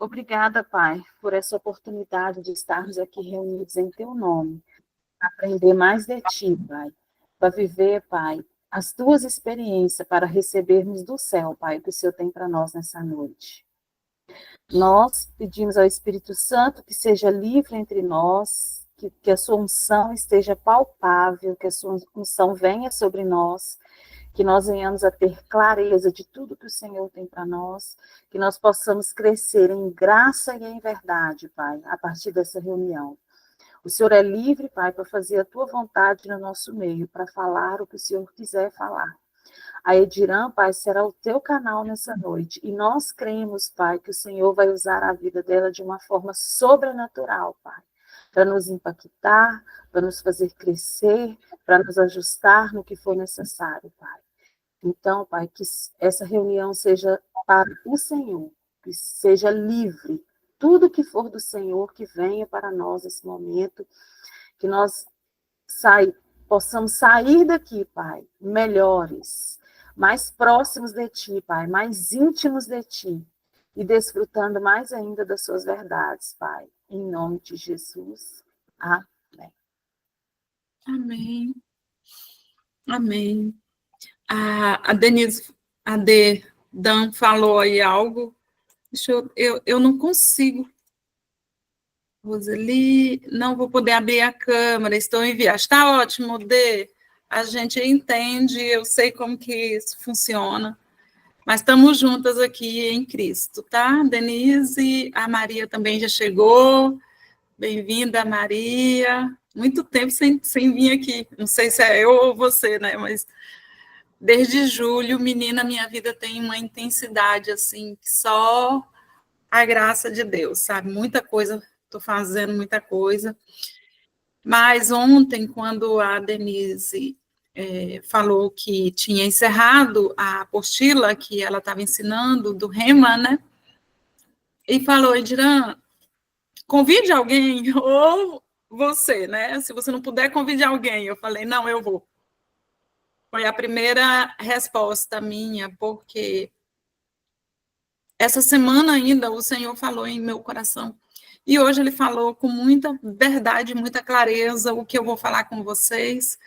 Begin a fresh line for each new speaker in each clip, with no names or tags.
Obrigada, Pai, por essa oportunidade de estarmos aqui reunidos em Teu nome, aprender mais de Ti, Pai, para viver, Pai, as Tuas experiências, para recebermos do céu, Pai, o que o Senhor tem para nós nessa noite. Nós pedimos ao Espírito Santo que seja livre entre nós, que a sua unção esteja palpável, que a sua unção venha sobre nós, que nós venhamos a ter clareza de tudo que o Senhor tem para nós, que nós possamos crescer em graça e em verdade, Pai, a partir dessa reunião. O Senhor é livre, Pai, para fazer a tua vontade no nosso meio, para falar o que o Senhor quiser falar. A Ediran, Pai, será o teu canal nessa noite. E nós cremos, Pai, que o Senhor vai usar a vida dela de uma forma sobrenatural, Pai, para nos impactar, para nos fazer crescer, para nos ajustar no que for necessário, Pai. Então, Pai, que essa reunião seja para o Senhor, que seja livre. Tudo que for do Senhor, que venha para nós nesse momento, que nós possamos sair daqui, Pai, melhores, mais próximos de Ti, Pai, mais íntimos de Ti, e desfrutando mais ainda das Suas verdades, Pai. Em nome de Jesus. Amém.
Amém. Amém. A Denise, Dan falou aí algo. Eu não consigo. Roseli, não vou poder abrir a câmera, estou em viagem. Está ótimo, Dê. A gente entende, eu sei como que isso funciona, mas estamos juntas aqui em Cristo, tá? Denise, a Maria também já chegou. Bem-vinda, Maria. Muito tempo sem vir aqui. Não sei se é eu ou você, né? Mas desde julho, menina, minha vida tem uma intensidade, assim, que só a graça de Deus, sabe? Muita coisa, estou fazendo muita coisa. Mas ontem, quando a Denise falou que tinha encerrado a apostila que ela estava ensinando, do Rema, né? E falou, Ediran, convide alguém, ou você, né? Se você não puder, convide alguém. Eu falei, não, eu vou. Foi a primeira resposta minha, porque essa semana ainda o Senhor falou em meu coração. E hoje ele falou com muita verdade, muita clareza o que eu vou falar com vocês.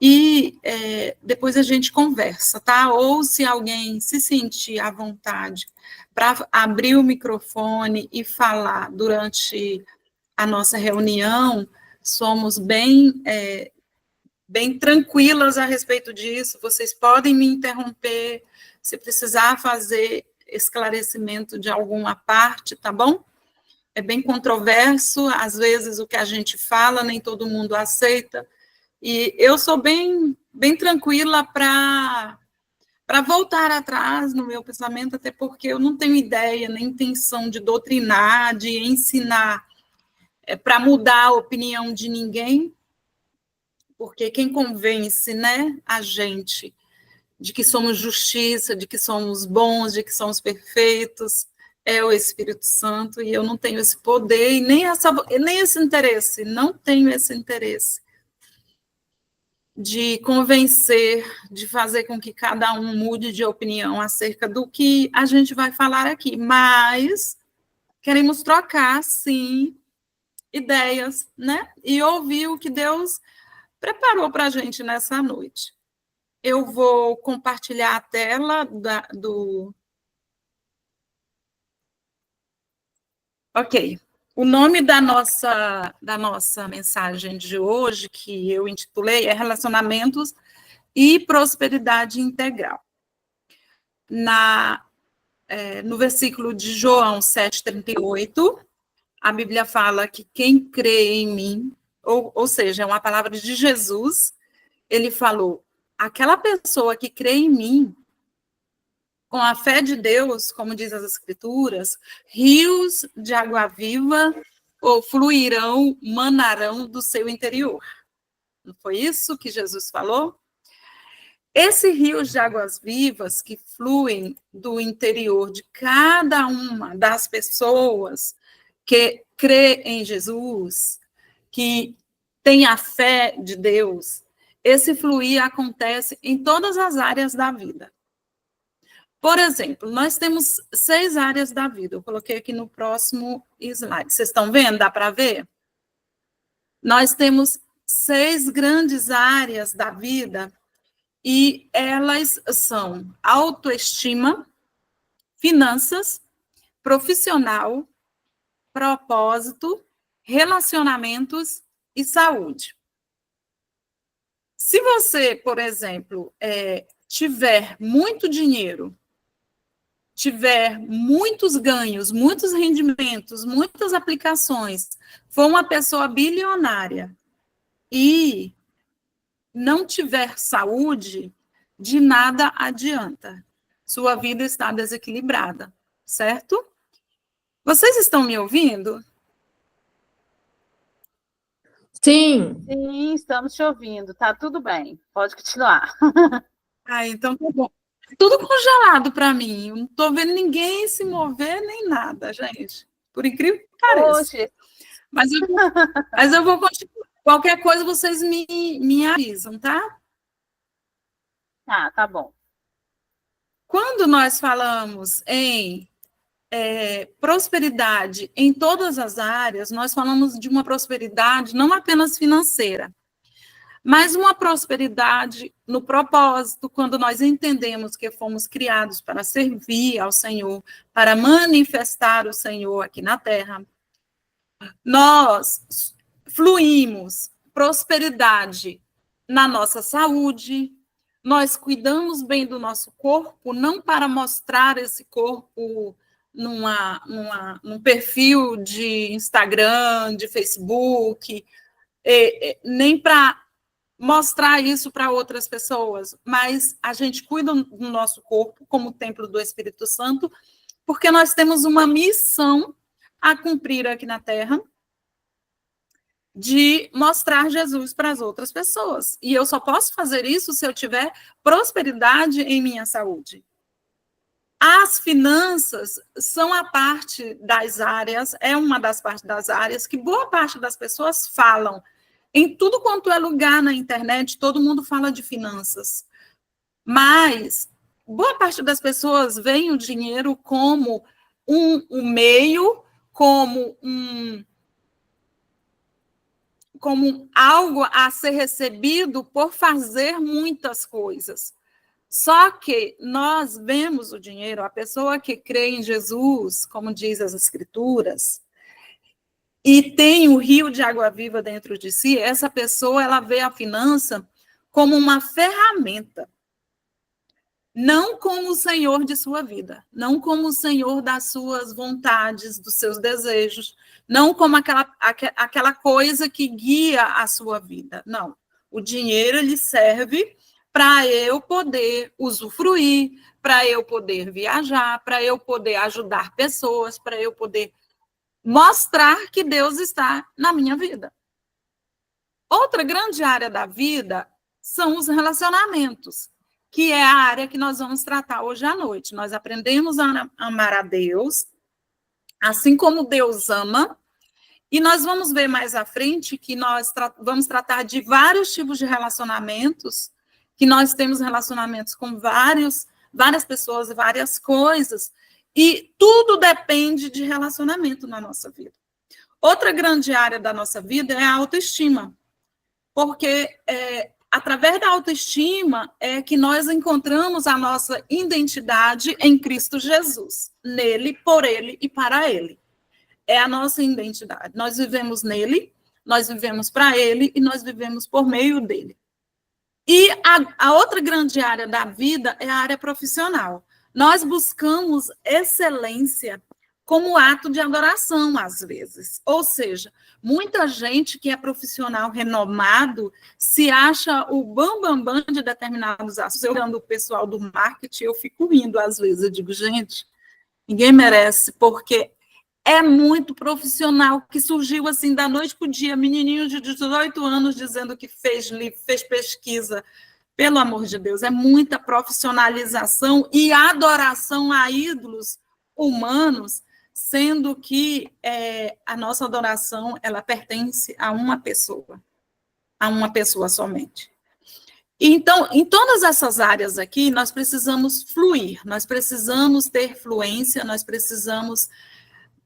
E depois a gente conversa, tá? Ou se alguém se sentir à vontade para abrir o microfone e falar durante a nossa reunião, somos bem tranquilas a respeito disso. Vocês podem me interromper se precisar fazer esclarecimento de alguma parte, tá bom? É bem controverso, às vezes o que a gente fala nem todo mundo aceita, e eu sou bem tranquila para voltar atrás no meu pensamento, até porque eu não tenho ideia, nem intenção de doutrinar, de ensinar, para mudar a opinião de ninguém, porque quem convence, né, a gente de que somos justiça, de que somos bons, de que somos perfeitos, é o Espírito Santo, e eu não tenho esse poder e nem esse interesse, não tenho esse interesse de convencer, de fazer com que cada um mude de opinião acerca do que a gente vai falar aqui, mas queremos trocar, sim, ideias, né? E ouvir o que Deus preparou para a gente nessa noite. Eu vou compartilhar a tela do... Ok. O nome da nossa mensagem de hoje, que eu intitulei, é Relacionamentos e Prosperidade Integral. No versículo de João 7,38, a Bíblia fala que quem crê em mim, ou seja, é uma palavra de Jesus, ele falou, aquela pessoa que crê em mim, com a fé de Deus, como diz as Escrituras, rios de água viva ou fluirão, manarão do seu interior. Não foi isso que Jesus falou? Esses rios de águas vivas que fluem do interior de cada uma das pessoas que crê em Jesus, que tem a fé de Deus, esse fluir acontece em todas as áreas da vida. Por exemplo, nós temos 6 áreas da vida. Eu coloquei aqui no próximo slide. Vocês estão vendo? Dá para ver? Nós temos 6 grandes áreas da vida e elas são autoestima, finanças, profissional, propósito, relacionamentos e saúde. Se você, por exemplo, tiver muito dinheiro, tiver muitos ganhos, muitos rendimentos, muitas aplicações, for uma pessoa bilionária e não tiver saúde, de nada adianta. Sua vida está desequilibrada, certo? Vocês estão me ouvindo?
Sim.
Sim, estamos te ouvindo. Tá tudo bem. Pode continuar.
Então tá bom. Tudo congelado para mim. Eu não estou vendo ninguém se mover nem nada, gente. Por incrível que pareça.
Oxe.
Mas eu vou continuar. Qualquer coisa vocês me avisam, tá?
Tá bom.
Quando nós falamos em prosperidade em todas as áreas, nós falamos de uma prosperidade não apenas financeira, mas uma prosperidade no propósito, quando nós entendemos que fomos criados para servir ao Senhor, para manifestar o Senhor aqui na Terra. Nós fluímos prosperidade na nossa saúde, nós cuidamos bem do nosso corpo, não para mostrar esse corpo num perfil de Instagram, de Facebook, nem para mostrar isso para outras pessoas, mas a gente cuida do nosso corpo como templo do Espírito Santo, porque nós temos uma missão a cumprir aqui na Terra, de mostrar Jesus para as outras pessoas. E eu só posso fazer isso se eu tiver prosperidade em minha saúde. As finanças são a parte das áreas, é uma das partes das áreas que boa parte das pessoas falam. Em tudo quanto é lugar na internet, todo mundo fala de finanças. Mas boa parte das pessoas veem o dinheiro como um meio, como algo a ser recebido por fazer muitas coisas. Só que nós vemos o dinheiro, a pessoa que crê em Jesus, como diz as Escrituras, e tem o rio de água viva dentro de si, essa pessoa ela vê a finança como uma ferramenta, não como o Senhor de sua vida, não como o Senhor das suas vontades, dos seus desejos, não como aquela coisa que guia a sua vida. Não. O dinheiro ele serve para eu poder usufruir, para eu poder viajar, para eu poder ajudar pessoas, para eu poder mostrar que Deus está na minha vida. Outra grande área da vida são os relacionamentos, que é a área que nós vamos tratar hoje à noite. Nós aprendemos a amar a Deus, assim como Deus ama, e nós vamos ver mais à frente que nós vamos tratar de vários tipos de relacionamentos, que nós temos relacionamentos com várias pessoas, várias coisas, e tudo depende de relacionamento na nossa vida. Outra grande área da nossa vida é a autoestima, porque através da autoestima é que nós encontramos a nossa identidade em Cristo Jesus, nele, por ele e para ele. É a nossa identidade. Nós vivemos nele, nós vivemos para ele e nós vivemos por meio dele. E a outra grande área da vida é a área profissional. Nós buscamos excelência como ato de adoração, às vezes. Ou seja, muita gente que é profissional renomado se acha o bambambam de determinados assuntos. Eu olhando o pessoal do marketing, eu fico rindo às vezes. Eu digo, gente, ninguém merece, porque é muito profissional, que surgiu assim da noite para o dia, menininho de 18 anos dizendo que fez livro, fez pesquisa. Pelo amor de Deus, é muita profissionalização e adoração a ídolos humanos, sendo que a nossa adoração ela pertence a uma pessoa somente. Então, em todas essas áreas aqui, nós precisamos fluir, nós precisamos ter fluência, nós precisamos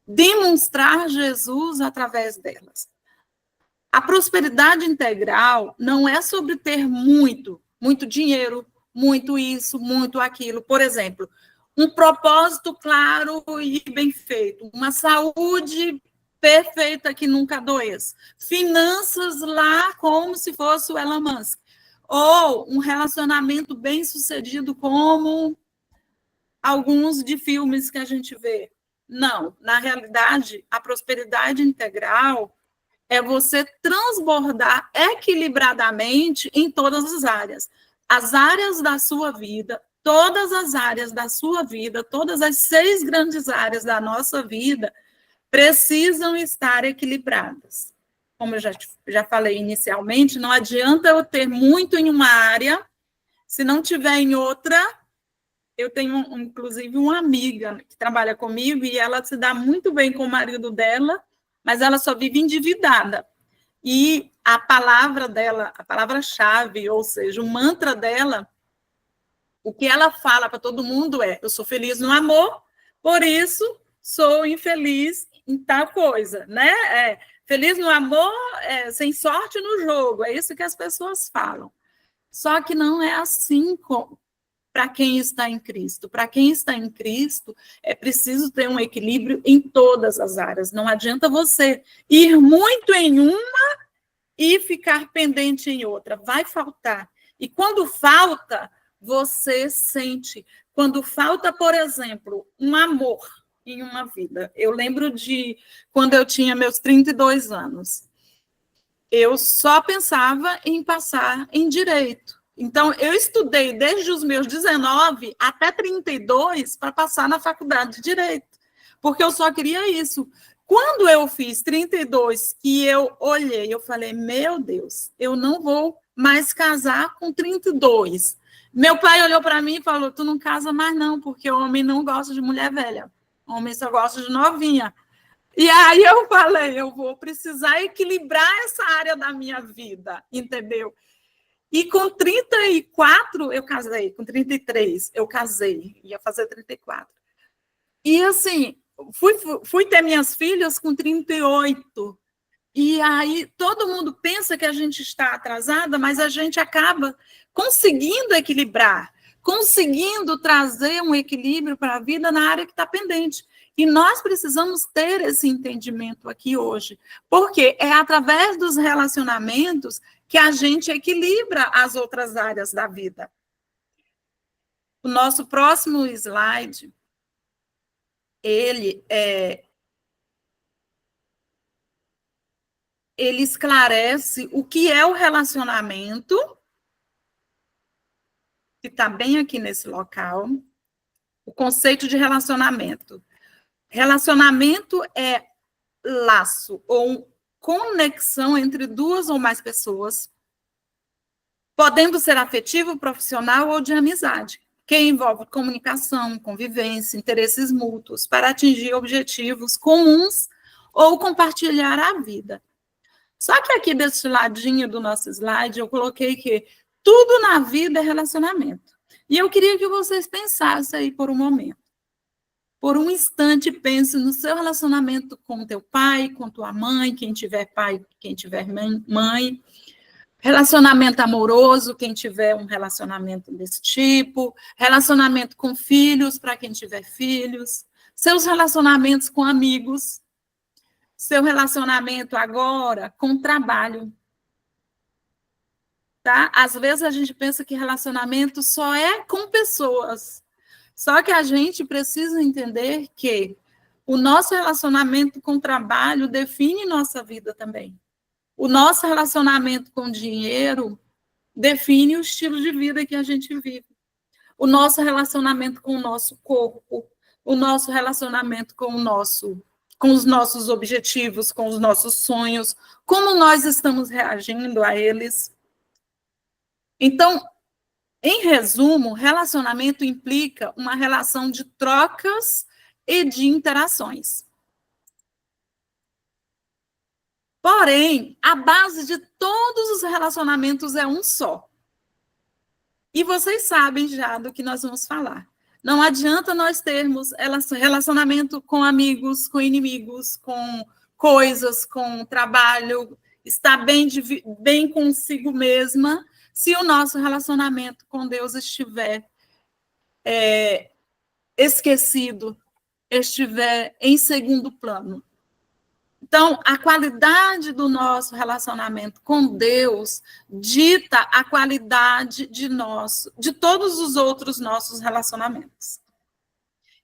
demonstrar Jesus através delas. A prosperidade integral não é sobre ter muito dinheiro, muito isso, muito aquilo. Por exemplo, um propósito claro e bem feito, uma saúde perfeita que nunca adoeça, finanças lá como se fosse o Elon Musk, ou um relacionamento bem sucedido como alguns de filmes que a gente vê. Não, na realidade, a prosperidade integral é você transbordar equilibradamente em todas as áreas. As áreas da sua vida, todas as áreas da sua vida, todas as 6 grandes áreas da nossa vida precisam estar equilibradas. Como eu já falei inicialmente, não adianta eu ter muito em uma área, se não tiver em outra. Eu tenho, inclusive, uma amiga que trabalha comigo e ela se dá muito bem com o marido dela, mas ela só vive endividada. E a palavra dela, a palavra-chave, ou seja, o mantra dela, o que ela fala para todo mundo é: eu sou feliz no amor, por isso sou infeliz em tal coisa, né? Feliz no amor, sem sorte no jogo, é isso que as pessoas falam. Só que não é assim para quem está em Cristo. Para quem está em Cristo, é preciso ter um equilíbrio em todas as áreas. Não adianta você ir muito em uma e ficar pendente em outra. Vai faltar. E quando falta, você sente. Quando falta, por exemplo, um amor em uma vida. Eu lembro de quando eu tinha meus 32 anos. Eu só pensava em passar em direito. Então, eu estudei desde os meus 19 até 32 para passar na faculdade de Direito, porque eu só queria isso. Quando eu fiz 32, que eu olhei, eu falei, meu Deus, eu não vou mais casar com 32. Meu pai olhou para mim e falou, tu não casa mais não, porque o homem não gosta de mulher velha, o homem só gosta de novinha. E aí eu falei, eu vou precisar equilibrar essa área da minha vida, entendeu? E com 34 eu casei, com 33 eu casei, ia fazer 34. E assim, fui ter minhas filhas com 38. E aí todo mundo pensa que a gente está atrasada, mas a gente acaba conseguindo equilibrar, conseguindo trazer um equilíbrio para a vida na área que está pendente. E nós precisamos ter esse entendimento aqui hoje, porque é através dos relacionamentos que a gente equilibra as outras áreas da vida. O nosso próximo slide, ele esclarece o que é o relacionamento, que está bem aqui nesse local, o conceito de relacionamento. Relacionamento é laço ou conexão entre 2 ou mais pessoas, podendo ser afetivo, profissional ou de amizade, que envolve comunicação, convivência, interesses mútuos, para atingir objetivos comuns ou compartilhar a vida. Só que aqui desse ladinho do nosso slide, eu coloquei que tudo na vida é relacionamento. E eu queria que vocês pensassem aí por um momento. Por um instante, pense no seu relacionamento com teu pai, com tua mãe, quem tiver pai, quem tiver mãe. Relacionamento amoroso, quem tiver um relacionamento desse tipo. Relacionamento com filhos, para quem tiver filhos. Seus relacionamentos com amigos. Seu relacionamento agora com o trabalho. Tá? Às vezes a gente pensa que relacionamento só é com pessoas. Só que a gente precisa entender que o nosso relacionamento com o trabalho define nossa vida também. O nosso relacionamento com o dinheiro define o estilo de vida que a gente vive. O nosso relacionamento com o nosso corpo, o nosso relacionamento com os nossos objetivos, com os nossos sonhos, como nós estamos reagindo a eles. Então, em resumo, relacionamento implica uma relação de trocas e de interações. Porém, a base de todos os relacionamentos é um só. O relacionamento amoroso. O relacionamento amoroso é um relacionamento que envolve comunicação, convivência, interesses mútuos para atingir objetivos comuns ou compartilhar a vida. E aí eu falei, eu vou precisar equilibrar essa área da minha vida. E vocês sabem já do que nós vamos falar. Não adianta nós termos relacionamento com amigos, com inimigos, com coisas, com trabalho, estar bem consigo mesma, se o nosso relacionamento com Deus estiver esquecido, estiver em segundo plano. Então, a qualidade do nosso relacionamento com Deus dita a qualidade de todos os outros nossos relacionamentos.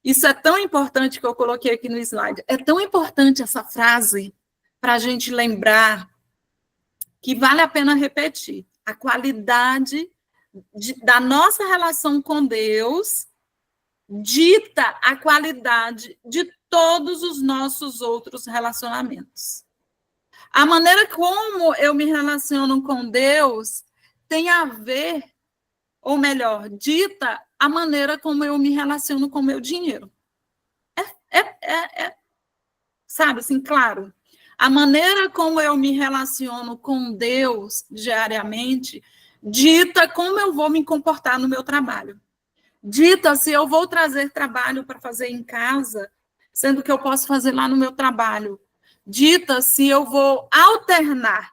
Isso é tão importante que eu coloquei aqui no slide. É tão importante essa frase para a gente lembrar que vale a pena repetir. A qualidade da nossa relação com Deus dita a qualidade de todos os nossos outros relacionamentos. A maneira como eu me relaciono com Deus tem a ver, ou melhor, dita a maneira como eu me relaciono com o meu dinheiro. Sabe, assim, claro. A maneira como eu me relaciono com Deus diariamente dita como eu vou me comportar no meu trabalho. Dita se eu vou trazer trabalho para fazer em casa, sendo que eu posso fazer lá no meu trabalho. Dita se eu vou alternar.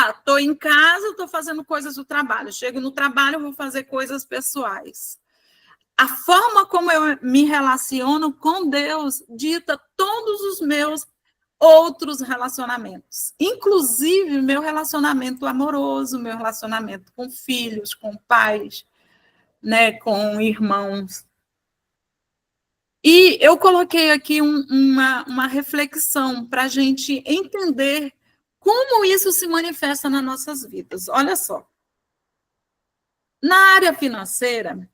Estou em casa, estou fazendo coisas do trabalho. Chego no trabalho, vou fazer coisas pessoais. A forma como eu me relaciono com Deus dita todos os meus outros relacionamentos. Inclusive, meu relacionamento amoroso, meu relacionamento com filhos, com pais, né, com irmãos. E eu coloquei aqui uma reflexão para a gente entender como isso se manifesta nas nossas vidas. Olha só. Na área financeira,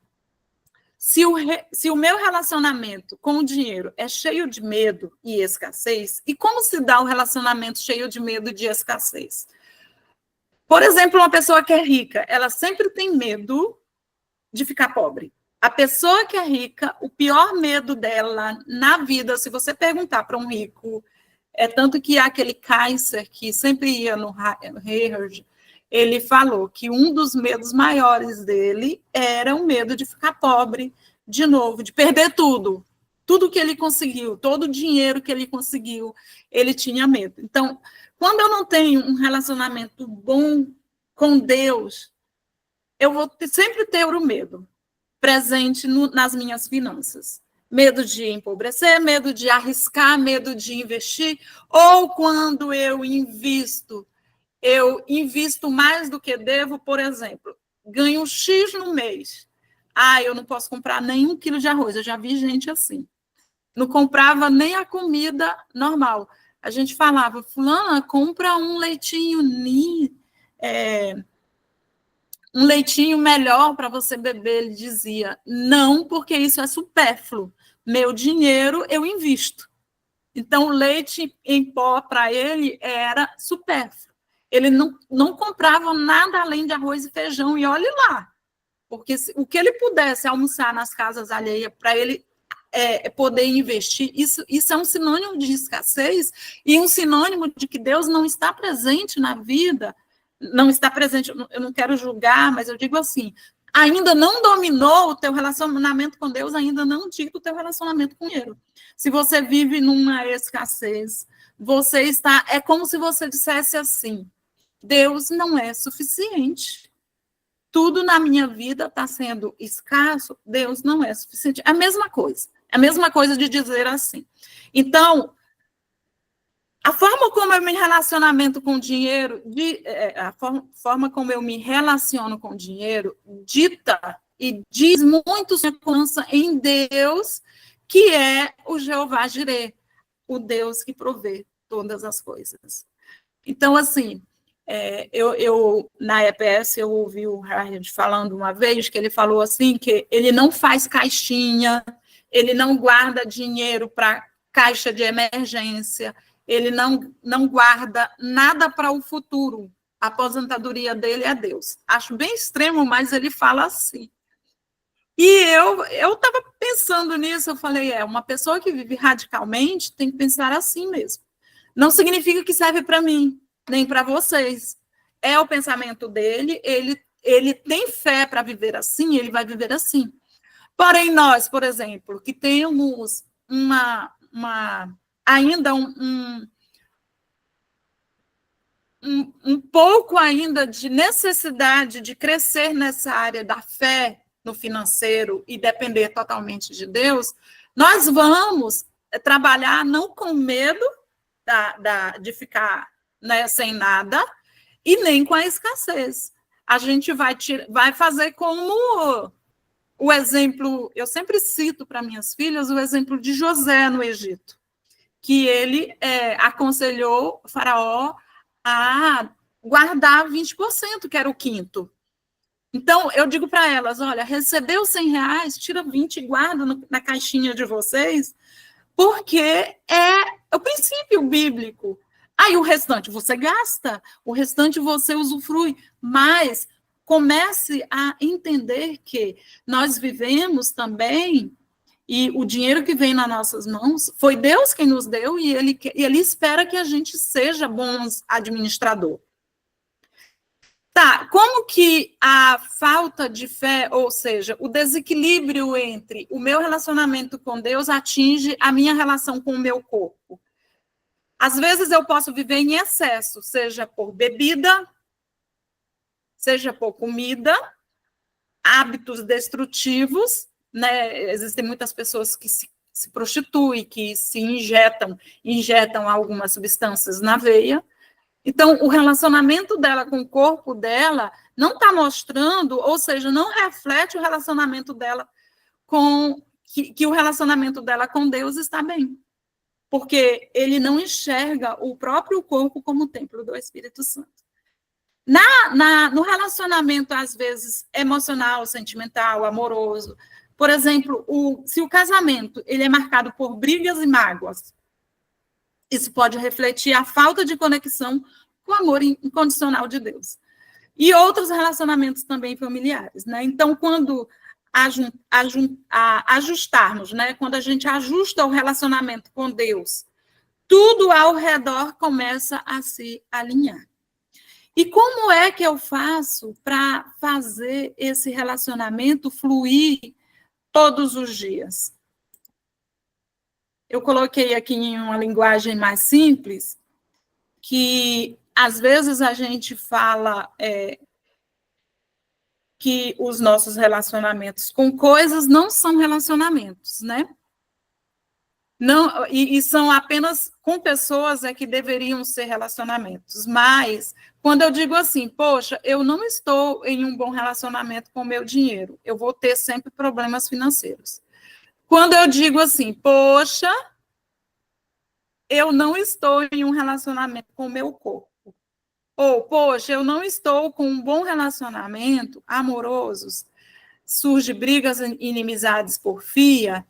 se o meu relacionamento com o dinheiro é cheio de medo e escassez, e como se dá um relacionamento cheio de medo e de escassez? Por exemplo, uma pessoa que é rica, ela sempre tem medo de ficar pobre. A pessoa que é rica, o pior medo dela na vida, se você perguntar para um rico, é tanto que aquele Kaiser que sempre ia no Harvard, ele falou que um dos medos maiores dele era o medo de ficar pobre de novo, de perder tudo. Tudo que ele conseguiu, todo o dinheiro que ele conseguiu, ele tinha medo. Então, quando eu não tenho um relacionamento bom com Deus, eu vou sempre ter o medo presente nas minhas finanças. Medo de empobrecer, medo de arriscar, medo de investir, ou quando eu invisto mais do que devo, por exemplo, ganho X no mês. Eu não posso comprar nem 1 quilo de arroz, eu já vi gente assim. Não comprava nem a comida normal. A gente falava, fulana, compra um leitinho um leitinho melhor para você beber. Ele dizia, não, porque isso é supérfluo. Meu dinheiro eu invisto. Então, o leite em pó para ele era supérfluo. Ele não comprava nada além de arroz e feijão, e olhe lá. Porque o que ele pudesse almoçar nas casas alheias para ele poder investir, isso é um sinônimo de escassez e um sinônimo de que Deus não está presente na vida. Não está presente, eu não quero julgar, mas eu digo assim, ainda não dominou o teu relacionamento com Deus, ainda não dita o teu relacionamento com Ele. Se você vive numa escassez, você está, é como se você dissesse assim, Deus não é suficiente. Tudo na minha vida está sendo escasso, Deus não é suficiente. É a mesma coisa de dizer assim. Então, a forma como eu me relacionamento com o dinheiro, a forma como eu me relaciono com o dinheiro, dita e diz muito confiança em Deus, que é o Jeová Jireh, o Deus que provê todas as coisas. Então, assim, eu na EPS, eu ouvi o Harvard falando uma vez, que ele falou assim, que ele não faz caixinha, ele não guarda dinheiro para caixa de emergência, ele não guarda nada para o futuro. A aposentadoria dele é Deus. Acho bem extremo, mas ele fala assim. E eu estava pensando nisso, eu falei, uma pessoa que vive radicalmente tem que pensar assim mesmo. Não significa que serve para mim, nem para vocês. É o pensamento dele, ele tem fé para viver assim, ele vai viver assim. Porém, nós, por exemplo, que temos ainda um pouco ainda de necessidade de crescer nessa área da fé no financeiro e depender totalmente de Deus, nós vamos trabalhar não com medo de ficar, né, sem nada e nem com a escassez. A gente vai fazer como o exemplo, eu sempre cito para minhas filhas o exemplo de José no Egito, que ele aconselhou o faraó a guardar 20%, que era o quinto. Então, eu digo para elas, olha, recebeu R$100, tira 20 e guarda na caixinha de vocês, porque é o princípio bíblico. Aí o restante você gasta, o restante você usufrui, mas comece a entender que nós vivemos também, e o dinheiro que vem nas nossas mãos, foi Deus quem nos deu, e ele espera que a gente seja bons administrador. Tá, como que a falta de fé, ou seja, o desequilíbrio entre o meu relacionamento com Deus atinge a minha relação com o meu corpo? Às vezes eu posso viver em excesso, seja por bebida, seja por comida, hábitos destrutivos, né? Existem muitas pessoas que se prostituem, que se injetam algumas substâncias na veia. Então, o relacionamento dela com o corpo dela não está mostrando, ou seja, não reflete o relacionamento dela que o relacionamento dela com Deus está bem. Porque ele não enxerga o próprio corpo como templo do Espírito Santo. No relacionamento, às vezes, emocional, sentimental, amoroso, por exemplo, se o casamento ele é marcado por brigas e mágoas, isso pode refletir a falta de conexão com o amor incondicional de Deus. E outros relacionamentos também familiares, né? Então, quando ajustarmos, né? Quando a gente ajusta o relacionamento com Deus, tudo ao redor começa a se alinhar. E como é que eu faço para fazer esse relacionamento fluir todos os dias? Eu coloquei aqui em uma linguagem mais simples, que às vezes a gente fala que os nossos relacionamentos com coisas não são relacionamentos, né? Não, e são apenas com pessoas que deveriam ser relacionamentos. Mas, quando eu digo assim, poxa, eu não estou em um bom relacionamento com o meu dinheiro, eu vou ter sempre problemas financeiros. Quando eu digo assim, poxa, eu não estou em um relacionamento com o meu corpo. Ou, poxa, eu não estou com um bom relacionamento amoroso, surge brigas e inimizades por fia,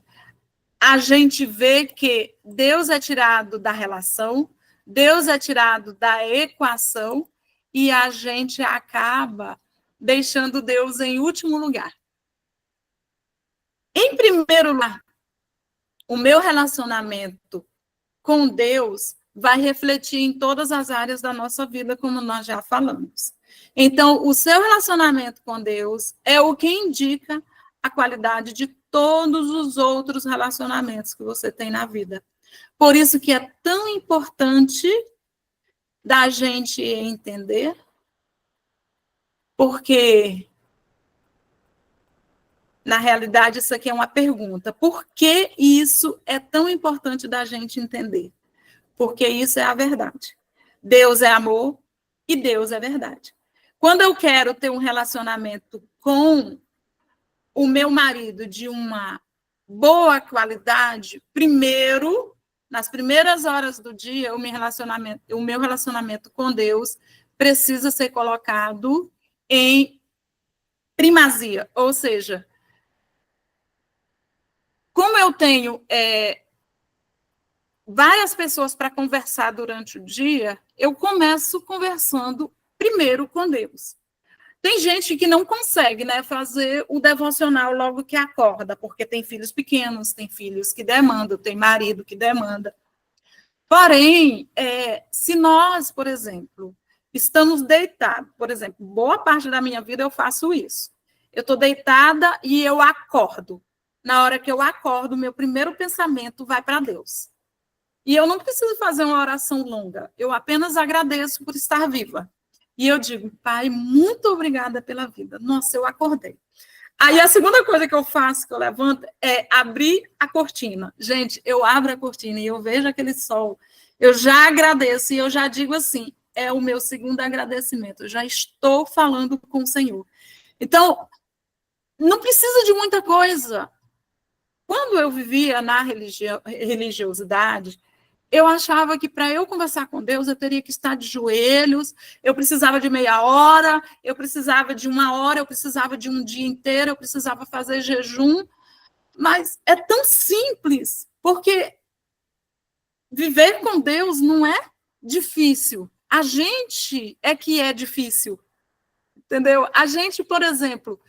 a gente vê que Deus é tirado da relação, Deus é tirado da equação, e a gente acaba deixando Deus em último lugar. Em primeiro lugar, o meu relacionamento com Deus vai refletir em todas as áreas da nossa vida, como nós já falamos. Então, o seu relacionamento com Deus é o que indica a qualidade de todos os outros relacionamentos que você tem na vida. Por isso que é tão importante da gente entender, porque, na realidade, isso aqui é uma pergunta. Por que isso é tão importante da gente entender? Porque isso é a verdade. Deus é amor e Deus é verdade. Quando eu quero ter um relacionamento com o meu marido de uma boa qualidade, primeiro, nas primeiras horas do dia, o meu relacionamento com Deus precisa ser colocado em primazia. Ou seja, como eu tenho várias pessoas para conversar durante o dia, eu começo conversando primeiro com Deus. Tem gente que não consegue, né, fazer o devocional logo que acorda, porque tem filhos pequenos, tem filhos que demandam, tem marido que demanda. Porém, se nós, por exemplo, estamos deitados. Por exemplo, boa parte da minha vida eu faço isso. Eu estou deitada e eu acordo. Na hora que eu acordo, meu primeiro pensamento vai para Deus. E eu não preciso fazer uma oração longa. Eu apenas agradeço por estar viva. E eu digo, Pai, muito obrigada pela vida. Nossa, eu acordei. Aí a segunda coisa que eu faço, que eu levanto, é abrir a cortina. Gente, eu abro a cortina e eu vejo aquele sol. Eu já agradeço e eu já digo assim, é o meu segundo agradecimento. Eu já estou falando com o Senhor. Então, não precisa de muita coisa. Quando eu vivia na religiosidade, eu achava que para eu conversar com Deus, eu teria que estar de joelhos, eu precisava de meia hora, eu precisava de uma hora, eu precisava de um dia inteiro, eu precisava fazer jejum. Mas é tão simples, porque viver com Deus não é difícil. A gente é que é difícil, entendeu? A gente, por exemplo,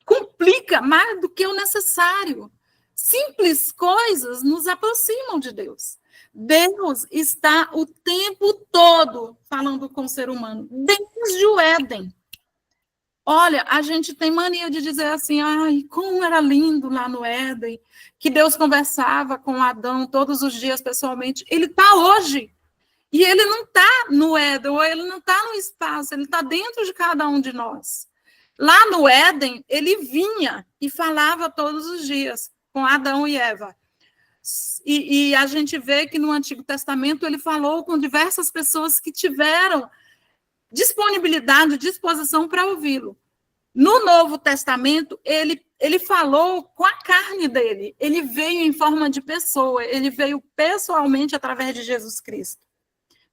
complica mais do que o necessário. Simples coisas nos aproximam de Deus. Deus está o tempo todo falando com o ser humano, desde o Éden. Olha, a gente tem mania de dizer assim, ai, como era lindo lá no Éden, que Deus conversava com Adão todos os dias pessoalmente. Ele está hoje. E ele não está no Éden, ou ele não está no espaço, ele está dentro de cada um de nós. Lá no Éden, ele vinha e falava todos os dias com Adão e Eva. E a gente vê que no Antigo Testamento ele falou com diversas pessoas que tiveram disponibilidade, disposição para ouvi-lo. No Novo Testamento, ele falou com a carne dele. Ele veio em forma de pessoa, ele veio pessoalmente através de Jesus Cristo.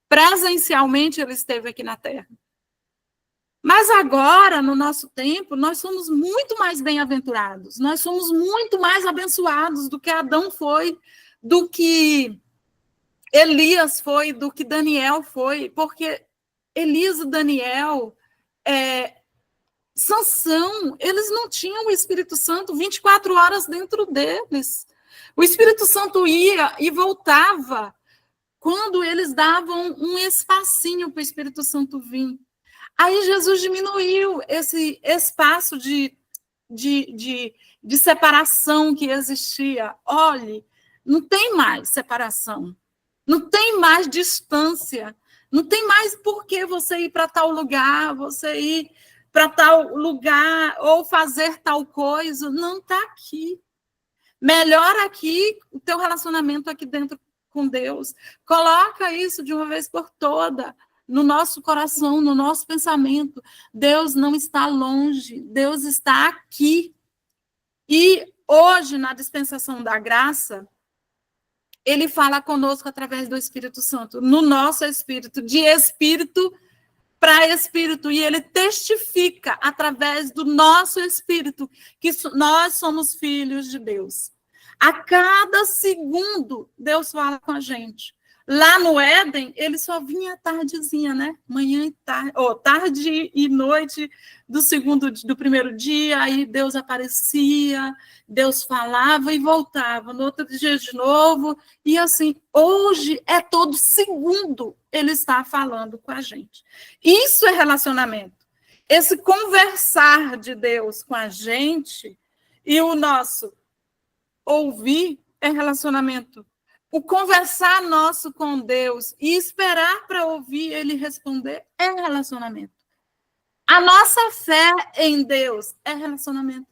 Presencialmente, ele esteve aqui na Terra. Mas agora, no nosso tempo, nós somos muito mais bem-aventurados, nós somos muito mais abençoados do que Adão foi, do que Elias foi, do que Daniel foi, porque Elias e Daniel, Sansão, eles não tinham o Espírito Santo 24 horas dentro deles. O Espírito Santo ia e voltava quando eles davam um espacinho para o Espírito Santo vir. Aí Jesus diminuiu esse espaço de separação que existia. Olhe, não tem mais separação, não tem mais distância, não tem mais por que você ir para tal lugar, você ir para tal lugar ou fazer tal coisa. Não está aqui. Melhor aqui o teu relacionamento aqui dentro com Deus. Coloca isso de uma vez por toda no nosso coração, no nosso pensamento. Deus não está longe, Deus está aqui. E hoje, na dispensação da graça, ele fala conosco através do Espírito Santo, no nosso espírito, de espírito para espírito, e ele testifica através do nosso espírito que nós somos filhos de Deus. A cada segundo, Deus fala com a gente. Lá no Éden, ele só vinha à tardezinha, né? Manhã e tarde, tarde e noite do primeiro dia, aí Deus aparecia, Deus falava e voltava. No outro dia de novo, e assim, hoje é todo segundo ele está falando com a gente. Isso é relacionamento. Esse conversar de Deus com a gente e o nosso ouvir é relacionamento. O conversar nosso com Deus e esperar para ouvir ele responder é relacionamento. A nossa fé em Deus é relacionamento.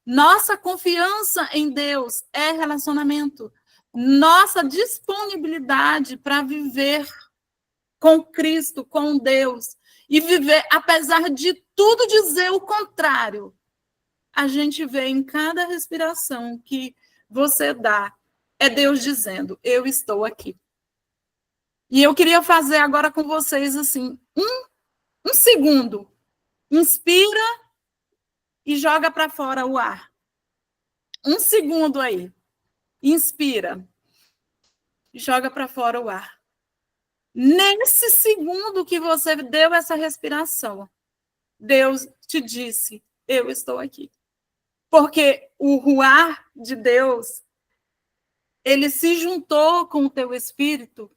Nossa confiança em Deus é relacionamento. Nossa disponibilidade para viver com Cristo, com Deus, e viver, apesar de tudo dizer o contrário, a gente vê em cada respiração que você dá, é Deus dizendo, eu estou aqui. E eu queria fazer agora com vocês, assim, um segundo. Inspira e joga para fora o ar. Um segundo aí. Inspira. Joga para fora o ar. Nesse segundo que você deu essa respiração, Deus te disse, eu estou aqui. Porque o ruar de Deus, ele se juntou com o teu espírito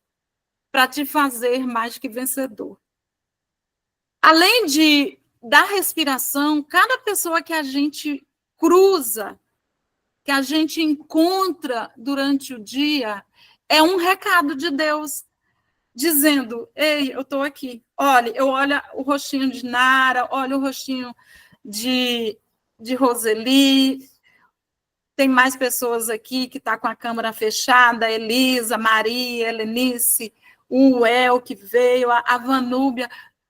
para te fazer mais que vencedor. além da respiração, cada pessoa que a gente cruza, que a gente encontra durante o dia, é um recado de Deus, dizendo, ei, eu estou aqui. Olha, eu olho o rostinho de Nara, olho o rostinho de Roseli, tem mais pessoas aqui que estão com a câmera fechada, Elisa, Maria, Helenice, o El que veio, a Vanúbia.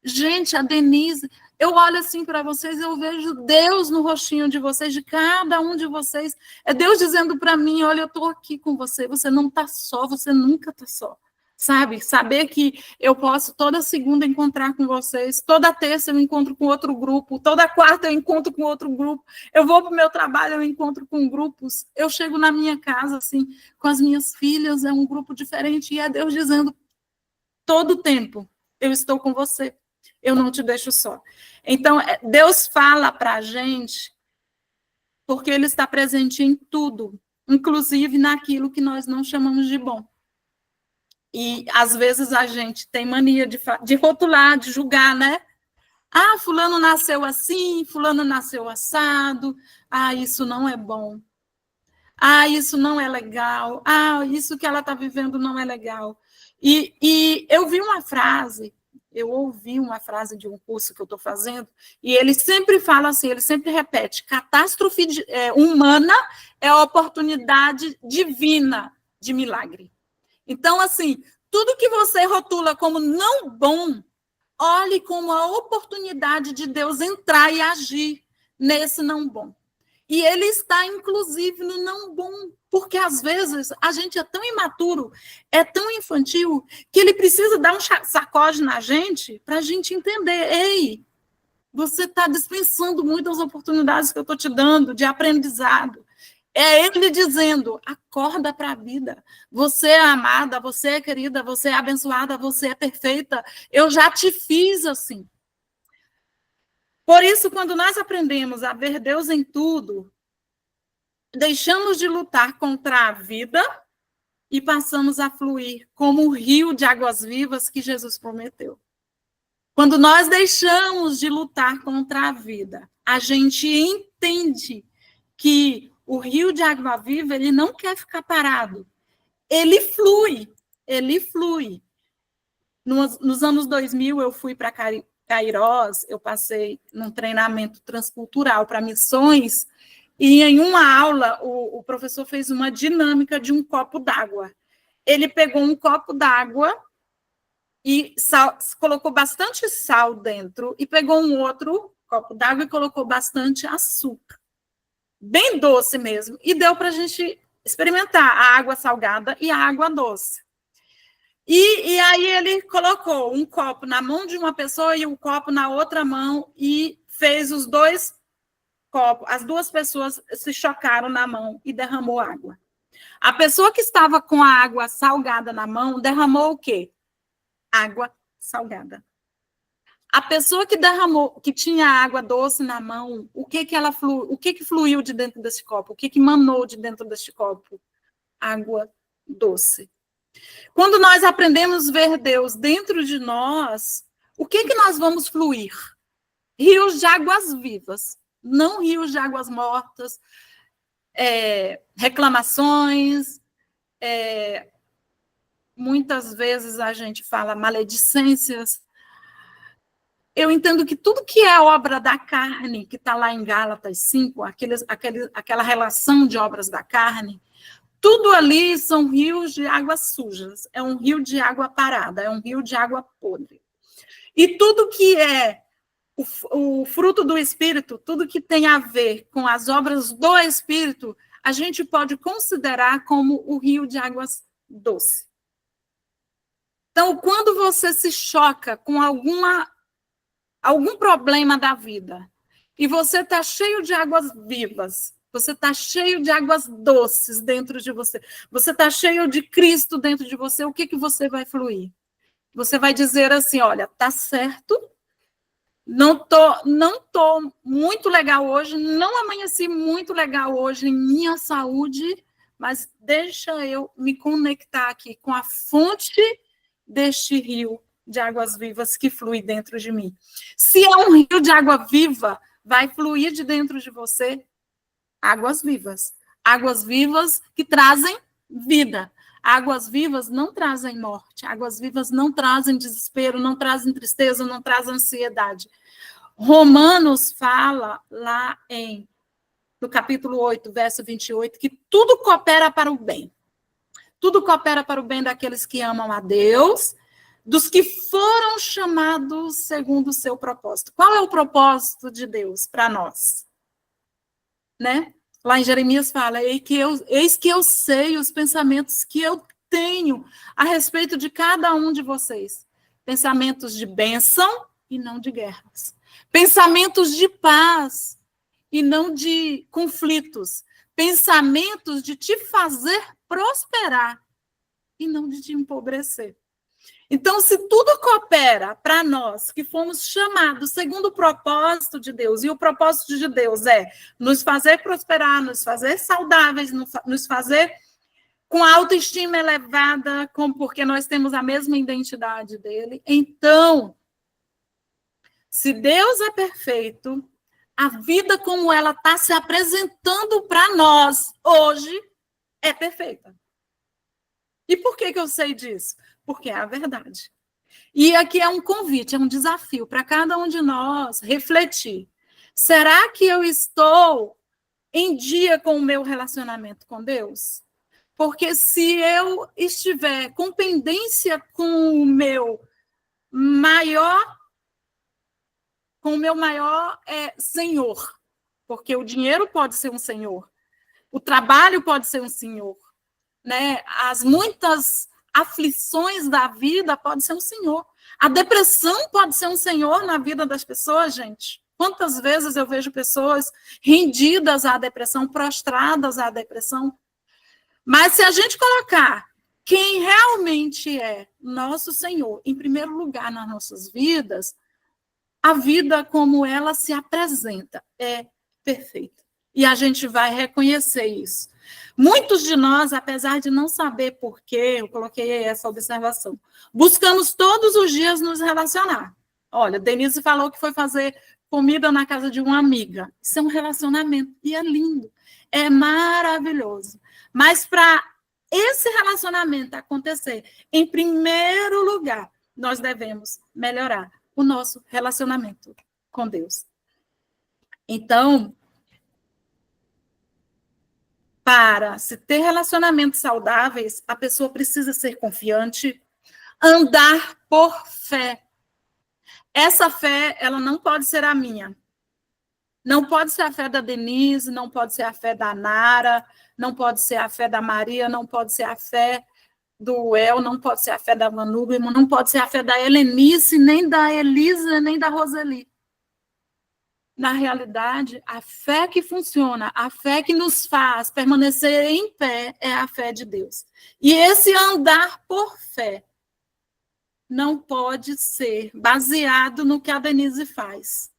Gente, a Denise, eu olho assim para vocês, eu vejo Deus no rostinho de vocês, de cada um de vocês. É Deus dizendo para mim, olha, eu estou aqui com você, você não está só, você nunca está só. Sabe? Saber que eu posso toda segunda encontrar com vocês, toda terça eu encontro com outro grupo, toda quarta eu encontro com outro grupo, eu vou para o meu trabalho, eu encontro com grupos, eu chego na minha casa, assim, com as minhas filhas, é um grupo diferente, e é Deus dizendo, todo o tempo, eu estou com você, eu não te deixo só. Então, Deus fala para a gente, porque Ele está presente em tudo, inclusive naquilo que nós não chamamos de bom. E, às vezes, a gente tem mania de rotular, de julgar, né? Ah, fulano nasceu assim, fulano nasceu assado. Ah, isso não é bom. Ah, isso não é legal. Ah, isso que ela está vivendo não é legal. E eu ouvi uma frase de um curso que eu estou fazendo, e ele sempre fala assim, ele sempre repete, catástrofe humana é a oportunidade divina de milagre. Então, assim, tudo que você rotula como não bom, olhe como a oportunidade de Deus entrar e agir nesse não bom. E Ele está, inclusive, no não bom, porque, às vezes, a gente é tão imaturo, é tão infantil, que Ele precisa dar um sacode na gente para a gente entender, ei, você está dispensando muitas oportunidades que eu estou te dando de aprendizado. É Ele dizendo, acorda para a vida. Você é amada, você é querida, você é abençoada, você é perfeita. Eu já te fiz assim. Por isso, quando nós aprendemos a ver Deus em tudo, deixamos de lutar contra a vida e passamos a fluir como o rio de águas vivas que Jesus prometeu. Quando nós deixamos de lutar contra a vida, a gente entende que o rio de água viva, ele não quer ficar parado. Ele flui, ele flui. Nos anos 2000, eu fui para Cairós, eu passei num treinamento transcultural para missões, e em uma aula, o professor fez uma dinâmica de um copo d'água. Ele pegou um copo d'água e colocou bastante sal dentro, e pegou um outro copo d'água e colocou bastante açúcar. Bem doce mesmo, e deu para a gente experimentar a água salgada e a água doce. E aí ele colocou um copo na mão de uma pessoa e um copo na outra mão e fez os dois copos, as duas pessoas se chocaram na mão e derramou água. A pessoa que estava com a água salgada na mão derramou o quê? Água salgada. A pessoa que derramou, que tinha água doce na mão, o que fluiu de dentro desse copo? O que manou de dentro desse copo? Água doce. Quando nós aprendemos a ver Deus dentro de nós, o que nós vamos fluir? Rios de águas vivas, não rios de águas mortas, reclamações, muitas vezes a gente fala maledicências. Eu entendo que tudo que é obra da carne, que está lá em Gálatas 5, aquela relação de obras da carne, tudo ali são rios de águas sujas, é um rio de água parada, é um rio de água podre. E tudo que é o fruto do Espírito, tudo que tem a ver com as obras do Espírito, a gente pode considerar como o rio de águas doces. Então, quando você se choca com algum problema da vida, e você está cheio de águas vivas, você está cheio de águas doces dentro de você, você está cheio de Cristo dentro de você, o que você vai fluir? Você vai dizer assim, olha, tá certo, não tô muito legal hoje, não amanheci muito legal hoje em minha saúde, mas deixa eu me conectar aqui com a fonte deste rio de águas vivas que flui dentro de mim. Se é um rio de água viva, vai fluir de dentro de você águas vivas. Águas vivas que trazem vida. Águas vivas não trazem morte. Águas vivas não trazem desespero, não trazem tristeza, não trazem ansiedade. Romanos fala lá no capítulo 8, verso 28, que tudo coopera para o bem. Tudo coopera para o bem daqueles que amam a Deus, dos que foram chamados segundo o seu propósito. Qual é o propósito de Deus para nós? Né? Lá em Jeremias fala, eis que eu sei os pensamentos que eu tenho a respeito de cada um de vocês. Pensamentos de bênção e não de guerras. Pensamentos de paz e não de conflitos. Pensamentos de te fazer prosperar e não de te empobrecer. Então, se tudo coopera para nós, que fomos chamados segundo o propósito de Deus, e o propósito de Deus é nos fazer prosperar, nos fazer saudáveis, nos fazer com autoestima elevada, porque nós temos a mesma identidade dele, então, se Deus é perfeito, a vida como ela está se apresentando para nós hoje é perfeita. E por que eu sei disso? Porque é a verdade. E aqui é um convite, é um desafio para cada um de nós refletir. Será que eu estou em dia com o meu relacionamento com Deus? Porque se eu estiver com pendência com o meu maior senhor, porque o dinheiro pode ser um senhor, o trabalho pode ser um senhor, né? As muitas aflições da vida pode ser um senhor. A depressão pode ser um senhor na vida das pessoas, gente. Quantas vezes eu vejo pessoas rendidas à depressão, prostradas à depressão. Mas se a gente colocar quem realmente é nosso Senhor em primeiro lugar nas nossas vidas, a vida como ela se apresenta é perfeita. E a gente vai reconhecer isso. Muitos de nós, apesar de não saber por quê, eu coloquei essa observação, buscamos todos os dias nos relacionar. Olha, Denise falou que foi fazer comida na casa de uma amiga. Isso é um relacionamento, e é lindo, é maravilhoso. Mas para esse relacionamento acontecer, em primeiro lugar, nós devemos melhorar o nosso relacionamento com Deus. Então, para se ter relacionamentos saudáveis, a pessoa precisa ser confiante, andar por fé. Essa fé, ela não pode ser a minha. Não pode ser a fé da Denise, não pode ser a fé da Nara, não pode ser a fé da Maria, não pode ser a fé do El, não pode ser a fé da Vanúbia, não pode ser a fé da Helenice, nem da Elisa, nem da Roseli. Na realidade, a fé que funciona, a fé que nos faz permanecer em pé é a fé de Deus. E esse andar por fé não pode ser baseado no que a Denise faz.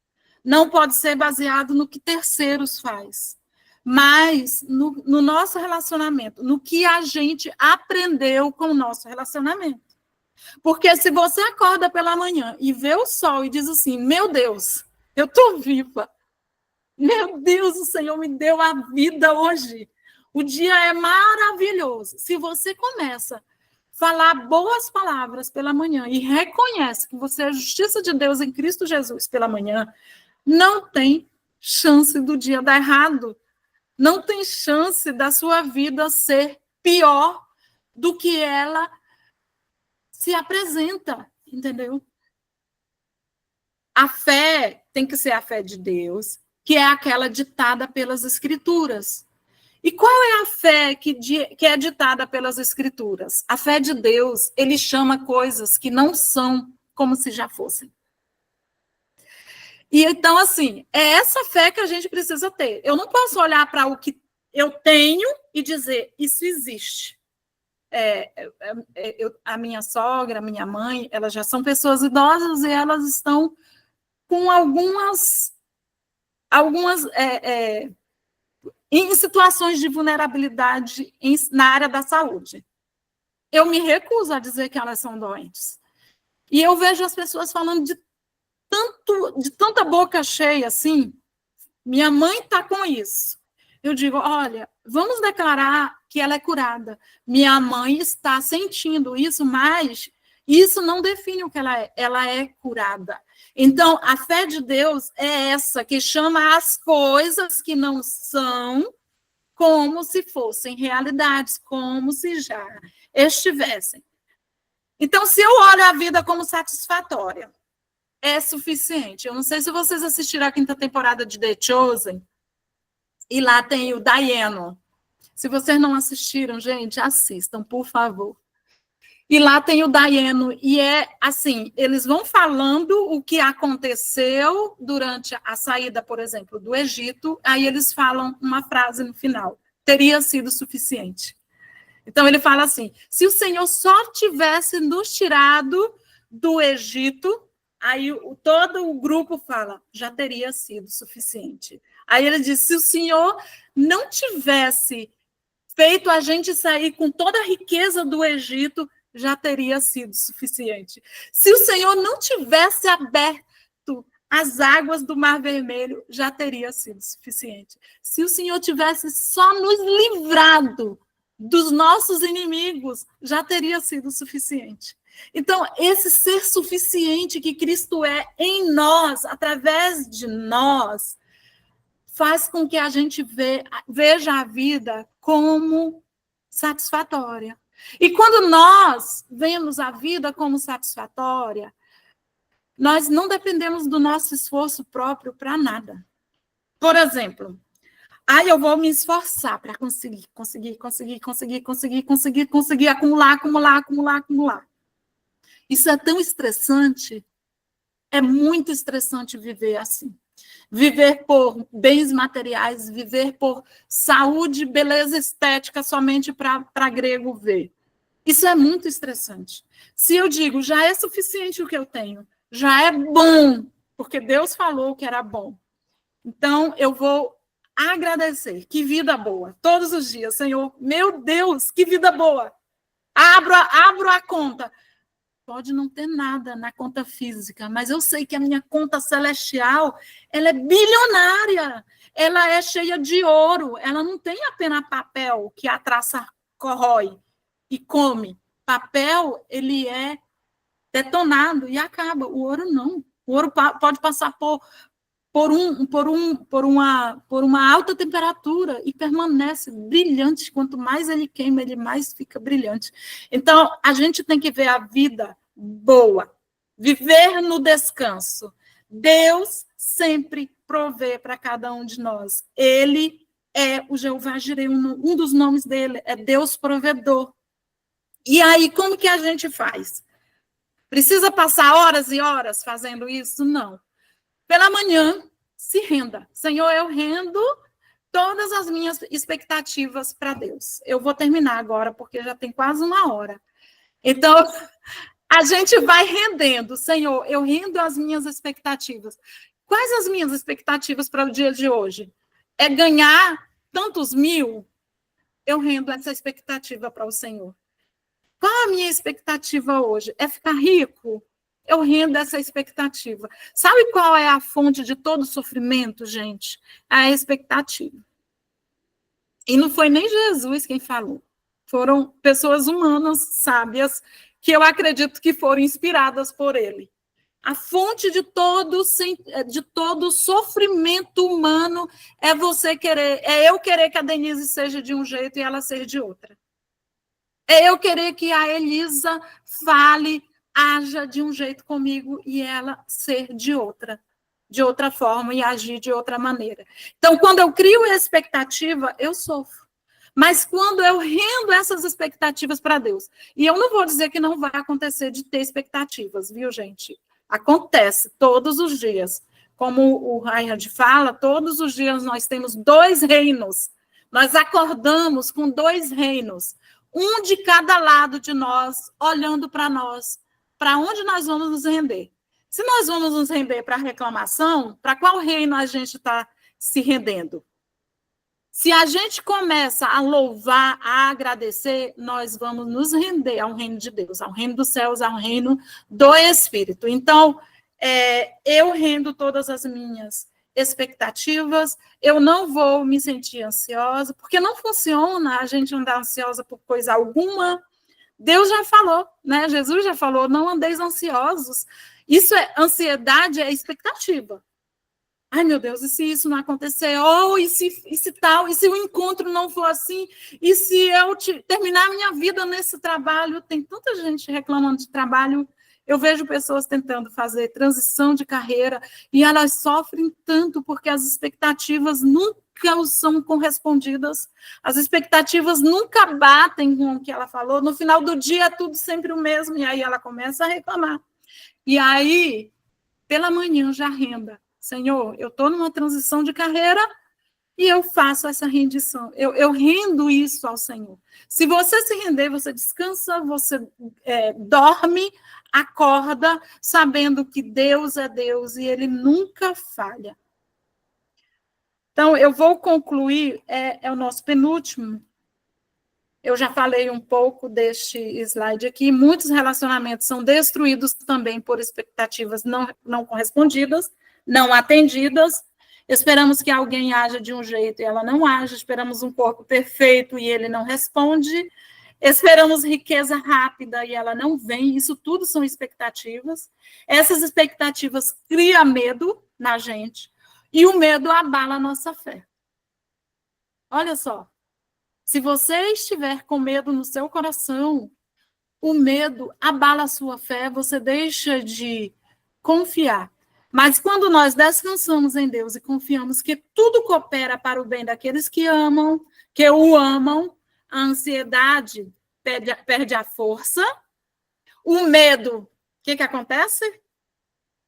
Não pode ser baseado no que terceiros faz. Mas no nosso relacionamento, no que a gente aprendeu com o nosso relacionamento. Porque se você acorda pela manhã e vê o sol e diz assim, meu Deus, eu estou viva. Meu Deus, o Senhor me deu a vida hoje. O dia é maravilhoso. Se você começa a falar boas palavras pela manhã e reconhece que você é a justiça de Deus em Cristo Jesus pela manhã, não tem chance do dia dar errado. Não tem chance da sua vida ser pior do que ela se apresenta, entendeu? A fé tem que ser a fé de Deus, que é aquela ditada pelas Escrituras. E qual é a fé que é ditada pelas Escrituras? A fé de Deus, ele chama coisas que não são como se já fossem. E então, assim, é essa fé que a gente precisa ter. Eu não posso olhar para o que eu tenho e dizer, isso existe. A minha sogra, a minha mãe, elas já são pessoas idosas e elas estão com algumas em situações de vulnerabilidade na área da saúde. Eu me recuso a dizer que elas são doentes. E eu vejo as pessoas falando de tanta boca cheia, assim, minha mãe está com isso. Eu digo, olha, vamos declarar que ela é curada. Minha mãe está sentindo isso, mas isso não define o que ela é. Ela é curada. Então, a fé de Deus é essa, que chama as coisas que não são como se fossem realidades, como se já estivessem. Então, se eu olho a vida como satisfatória, é suficiente. Eu não sei se vocês assistiram a 5ª temporada de The Chosen, e lá tem o Dayeno. Se vocês não assistiram, gente, assistam, por favor. E lá tem o Dayeno, e é assim, eles vão falando o que aconteceu durante a saída, por exemplo, do Egito, aí eles falam uma frase no final, teria sido suficiente. Então ele fala assim, se o Senhor só tivesse nos tirado do Egito, aí todo o grupo fala, já teria sido suficiente. Aí ele diz, se o Senhor não tivesse feito a gente sair com toda a riqueza do Egito, já teria sido suficiente. Se o Senhor não tivesse aberto as águas do Mar Vermelho, já teria sido suficiente. Se o Senhor tivesse só nos livrado dos nossos inimigos, já teria sido suficiente. Então, esse ser suficiente que Cristo é em nós, através de nós, faz com que a gente veja a vida como satisfatória. E quando nós vemos a vida como satisfatória, nós não dependemos do nosso esforço próprio para nada. Por exemplo, eu vou me esforçar para conseguir acumular. Isso é tão estressante, é muito estressante viver assim. Viver por bens materiais, viver por saúde, beleza estética, somente para grego ver. Isso é muito estressante. Se eu digo, já é suficiente o que eu tenho, já é bom, porque Deus falou que era bom. Então, eu vou agradecer. Que vida boa. Todos os dias, Senhor, meu Deus, que vida boa. Abro a conta. Pode não ter nada na conta física, mas eu sei que a minha conta celestial, ela é bilionária, ela é cheia de ouro, ela não tem apenas papel que a traça corrói e come. Papel, ele é detonado e acaba. O ouro não. O ouro pode passar por uma alta temperatura e permanece brilhante. Quanto mais ele queima, ele mais fica brilhante. Então, a gente tem que ver a vida boa, viver no descanso. Deus sempre provê para cada um de nós. Ele é o Jeová Jireh, um dos nomes dele é Deus provedor. E aí, como que a gente faz? Precisa passar horas e horas fazendo isso? Não. Pela manhã, se renda. Senhor, eu rendo todas as minhas expectativas para Deus. Eu vou terminar agora, porque já tem quase 1 hora. Então, a gente vai rendendo. Senhor, eu rendo as minhas expectativas. Quais as minhas expectativas para o dia de hoje? É ganhar tantos mil? Eu rendo essa expectativa para o Senhor. Qual a minha expectativa hoje? É ficar rico? Eu rendo essa expectativa. Sabe qual é a fonte de todo sofrimento, gente? É a expectativa. E não foi nem Jesus quem falou. Foram pessoas humanas, sábias, que eu acredito que foram inspiradas por ele. A fonte de todo sofrimento humano é eu querer que a Denise seja de um jeito e ela seja de outra. É eu querer que a Elisa fale, haja de um jeito comigo e ela ser de outra forma e agir de outra maneira. Então, quando eu crio a expectativa, eu sofro. Mas quando eu rendo essas expectativas para Deus, e eu não vou dizer que não vai acontecer de ter expectativas, viu, gente? Acontece todos os dias. Como o Reinhard fala, todos os dias nós temos 2 reinos. Nós acordamos com 2 reinos. Um de cada lado de nós, olhando para nós, para onde nós vamos nos render. Se nós vamos nos render para a reclamação, para qual reino a gente está se rendendo? Se a gente começa a louvar, a agradecer, nós vamos nos render ao reino de Deus, ao reino dos céus, ao reino do Espírito. Então, eu rendo todas as minhas expectativas, eu não vou me sentir ansiosa, porque não funciona a gente andar ansiosa por coisa alguma. Deus já falou, né? Jesus já falou, não andeis ansiosos. Isso ansiedade é expectativa. Ai, meu Deus, e se isso não acontecer? Oh, e se tal? E se o encontro não for assim? E se eu terminar a minha vida nesse trabalho? Tem tanta gente reclamando de trabalho. Eu vejo pessoas tentando fazer transição de carreira e elas sofrem tanto porque as expectativas nunca são correspondidas. As expectativas nunca batem com o que ela falou. No final do dia é tudo sempre o mesmo. E aí ela começa a reclamar. E aí, pela manhã, já renda. Senhor, eu estou numa transição de carreira e eu faço essa rendição. Eu rendo isso ao Senhor. Se você se render, você descansa, você dorme, acorda, sabendo que Deus é Deus e Ele nunca falha. Então, eu vou concluir, é o nosso penúltimo. Eu já falei um pouco deste slide aqui. Muitos relacionamentos são destruídos também por expectativas não correspondidas, não atendidas. Esperamos que alguém haja de um jeito e ela não age. Esperamos um corpo perfeito e ele não responde. Esperamos riqueza rápida e ela não vem. Isso tudo são expectativas. Essas expectativas criam medo na gente e o medo abala a nossa fé. Olha só. Se você estiver com medo no seu coração, o medo abala a sua fé, você deixa de confiar. Mas quando nós descansamos em Deus e confiamos que tudo coopera para o bem daqueles que amam, que o amam, a ansiedade perde a força, o medo, o que acontece?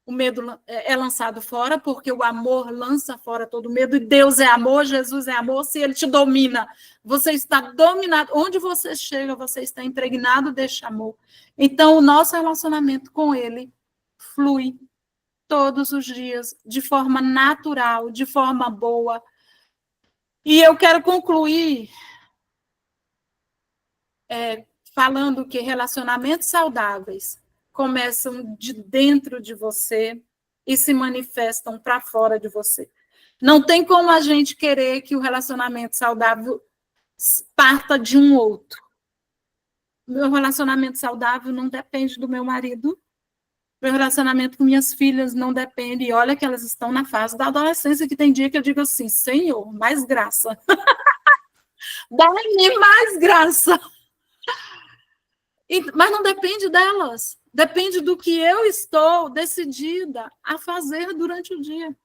O medo é lançado fora, porque o amor lança fora todo medo, e Deus é amor, Jesus é amor. Se ele te domina, você está dominado. Onde você chega, você está impregnado deste amor. Então, o nosso relacionamento com ele flui todos os dias, de forma natural, de forma boa. E eu quero concluir falando que relacionamentos saudáveis começam de dentro de você e se manifestam para fora de você. Não tem como a gente querer que o relacionamento saudável parta de um outro. Meu relacionamento saudável não depende do meu marido. Meu relacionamento com minhas filhas não depende. E olha que elas estão na fase da adolescência, que tem dia que eu digo assim, Senhor, mais graça. Dá-me mais graça. Mas não depende delas. Depende do que eu estou decidida a fazer durante o dia.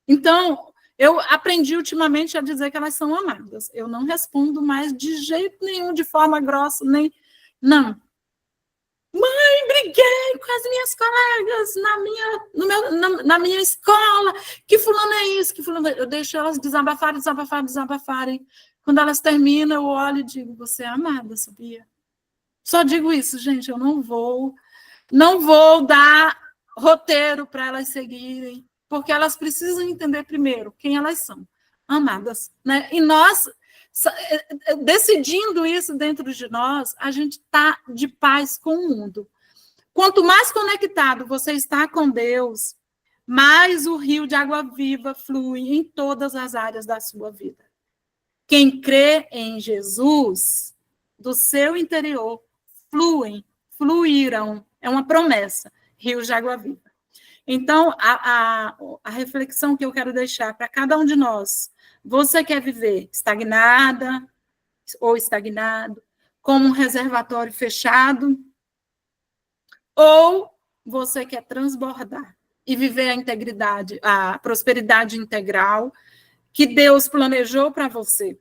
Então, eu aprendi ultimamente a dizer que elas são amadas. Eu não respondo mais de jeito nenhum, de forma grossa, nem... Não. Mãe, briguei com as minhas colegas na minha escola. Que fulano é isso? Que fulano é... Eu deixo elas desabafarem. Quando elas terminam, eu olho e digo, você é amada, sabia? Só digo isso, gente, eu não vou dar roteiro para elas seguirem, porque elas precisam entender primeiro quem elas são, amadas, né? E nós, decidindo isso dentro de nós, a gente está de paz com o mundo. Quanto mais conectado você está com Deus, mais o rio de água viva flui em todas as áreas da sua vida. Quem crê em Jesus, do seu interior, fluirão, é uma promessa, rios de água viva. Então, a reflexão que eu quero deixar para cada um de nós, você quer viver estagnada ou estagnado, como um reservatório fechado, ou você quer transbordar e viver a integridade, a prosperidade integral que Deus planejou para você.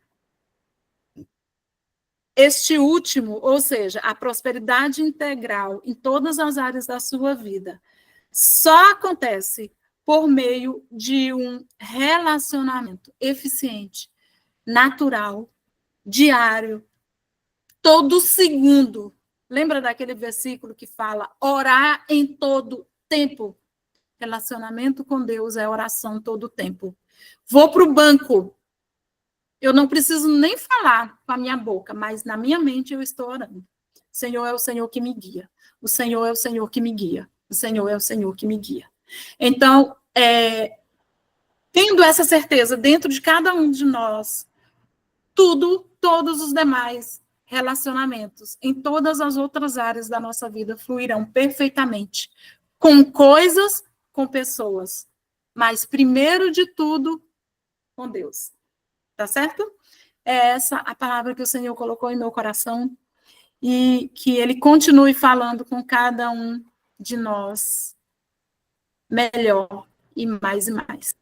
Este último, ou seja, a prosperidade integral em todas as áreas da sua vida, só acontece por meio de um relacionamento eficiente, natural, diário, todo segundo. Lembra daquele versículo que fala orar em todo tempo? Relacionamento com Deus é oração todo tempo. Vou para o banco. Eu não preciso nem falar com a minha boca, mas na minha mente eu estou orando. O Senhor é o Senhor que me guia. O Senhor é o Senhor que me guia. O Senhor é o Senhor que me guia. Então, tendo essa certeza dentro de cada um de nós, todos os demais relacionamentos, em todas as outras áreas da nossa vida, fluirão perfeitamente. Com coisas, com pessoas. Mas, primeiro de tudo, com Deus. Tá certo? É essa a palavra que o Senhor colocou em meu coração e que Ele continue falando com cada um de nós melhor e mais e mais.